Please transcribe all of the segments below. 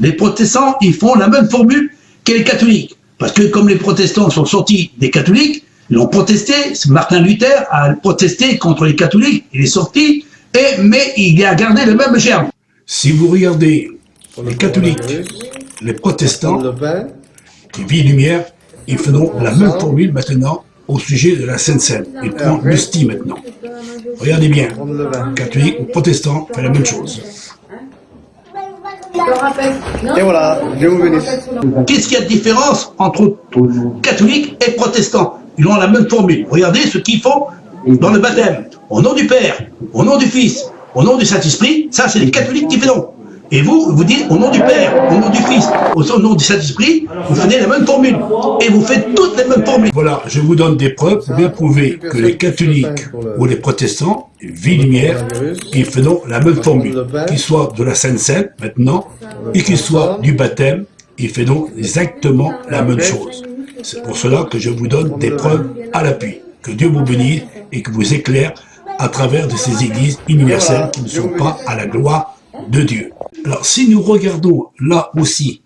les protestants, ils font la même formule que les catholiques. Parce que comme les protestants sont sortis des catholiques, ils ont protesté, Martin Luther a protesté contre les catholiques, il est sorti, mais il a gardé le même germe. Si vous regardez les catholiques, les protestants, qui Vie et Lumière, ils feront la même formule maintenant au sujet de la Sainte Seine. Ils prennent l'hostie maintenant. Regardez bien, catholique ou protestant fait la même chose. Et voilà, Dieu vous bénisse. Qu'est-ce qu'il y a de différence entre catholiques et protestants? Ils ont la même formule. Regardez ce qu'ils font dans le baptême. Au nom du Père, au nom du Fils, au nom du Saint-Esprit, ça c'est les catholiques qui font. Et vous dites au nom du Père, au nom du Fils, au nom du Saint-Esprit, vous donnez la même formule. Et vous faites toutes les mêmes formules. Voilà, je vous donne des preuves pour bien prouver que les catholiques ou les protestants, Vie Lumière, ils font la même formule. Qu'ils soient de la Sainte Seine maintenant, et qu'ils soient du baptême, ils font exactement la même chose. C'est pour cela que je vous donne des preuves à l'appui. Que Dieu vous bénisse et que vous éclaire à travers de ces églises universelles qui ne sont pas à la gloire de Dieu. Alors, si nous regardons là aussi,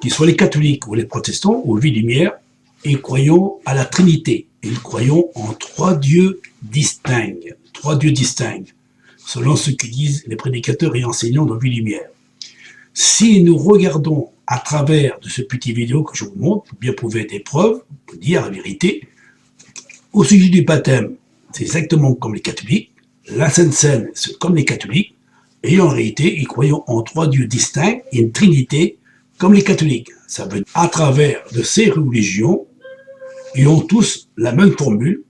qu'ils soient les catholiques ou les protestants ou Vie Lumière, ils croyons à la Trinité. Ils croyons en trois dieux distincts. Trois dieux distincts, selon ce que disent les prédicateurs et enseignants de Vie Lumière. Si nous regardons à travers de ce petit vidéo que je vous montre, pour bien prouver des preuves, pour dire la vérité, au sujet du baptême, c'est exactement comme les catholiques, la Sainte Seine, c'est comme les catholiques, et en réalité, ils croyons en trois dieux distincts et une trinité comme les catholiques. Ça veut dire, à travers de ces religions, ils ont tous la même formule,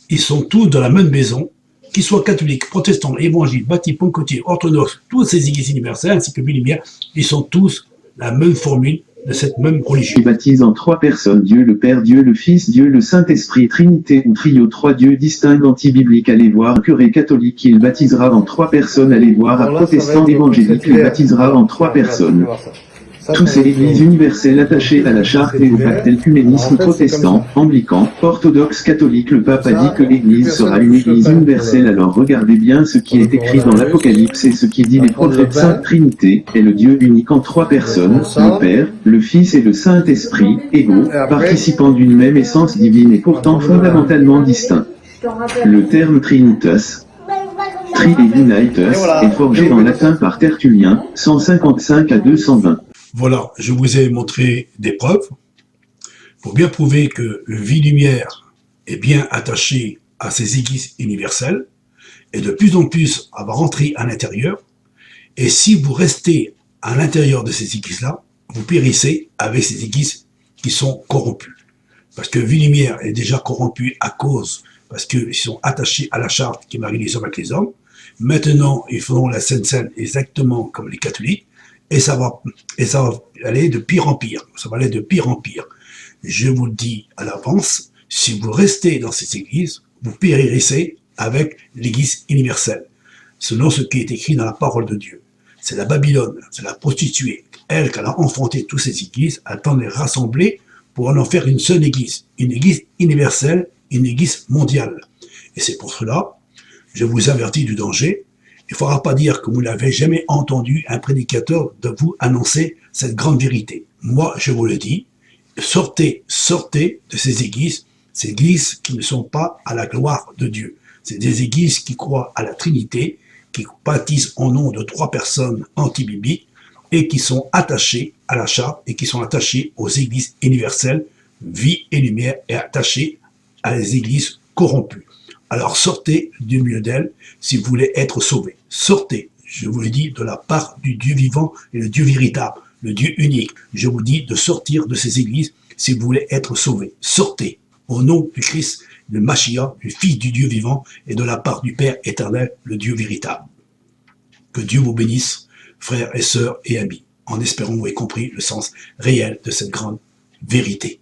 ils sont tous dans la même maison, qu'ils soient catholiques, protestants, évangiles, baptistes, pentecôtistes, orthodoxes, toutes ces églises universelles, ainsi que Vie Lumière, ils sont tous la même formule de cette même religion. Il baptise en trois personnes, Dieu le Père, Dieu le Fils, Dieu le Saint-Esprit, Trinité ou trio, trois dieux distincts anti-bibliques. Allez voir un curé catholique, il baptisera en trois personnes. Allez voir un protestant évangélique, il baptisera en trois personnes. Tous ces églises universelles attachées à la charte et au pacte l'œcuménisme protestant, anglican, orthodoxe, catholique. Le pape a dit que l'église sera une église universelle. Alors regardez bien ce qui est écrit dans l'Apocalypse et ce qui dit les prophètes. Sainte Trinité est le Dieu unique en trois personnes, le Père, le Fils et le Saint-Esprit, égaux, participants d'une même essence divine et pourtant fondamentalement distincts. Le terme Trinitas, Tri et Unitas, est forgé en latin par Tertullien, 155 à 220. Voilà, je vous ai montré des preuves pour bien prouver que Vie Lumière est bien attachée à ces églises universelles et de plus en plus elle va rentrer à l'intérieur. Et si vous restez à l'intérieur de ces églises-là, vous périssez avec ces églises qui sont corrompues. Parce que Vie Lumière est déjà corrompue à cause, parce qu'ils sont attachés à la charte qui marie les hommes avec les hommes. Maintenant, ils feront la Sainte Seine exactement comme les catholiques. Et ça va aller de pire en pire. Ça va aller de pire en pire. Je vous le dis à l'avance, si vous restez dans ces églises, vous péririssez avec l'église universelle. Selon ce qui est écrit dans la parole de Dieu. C'est la Babylone, c'est la prostituée. Elle, qu'elle a enfanté toutes ces églises, elle tend les rassembler pour en faire une seule église. Une église universelle, une église mondiale. Et c'est pour cela, je vous avertis du danger. Il ne faudra pas dire que vous n'avez jamais entendu un prédicateur de vous annoncer cette grande vérité. Moi, je vous le dis, sortez de ces églises qui ne sont pas à la gloire de Dieu. C'est des églises qui croient à la Trinité, qui baptisent au nom de trois personnes anti-bibliques et qui sont attachées à la charte et qui sont attachées aux églises universelles, Vie et Lumière, et attachées à les églises corrompues. Alors sortez du milieu d'elles si vous voulez être sauvés. Sortez, je vous le dis, de la part du Dieu vivant et le Dieu véritable, le Dieu unique. Je vous dis de sortir de ces églises si vous voulez être sauvés. Sortez au nom du Christ, du Mashiach, du Fils du Dieu vivant et de la part du Père éternel, le Dieu véritable. Que Dieu vous bénisse, frères et sœurs et amis, en espérant que vous ayez compris le sens réel de cette grande vérité.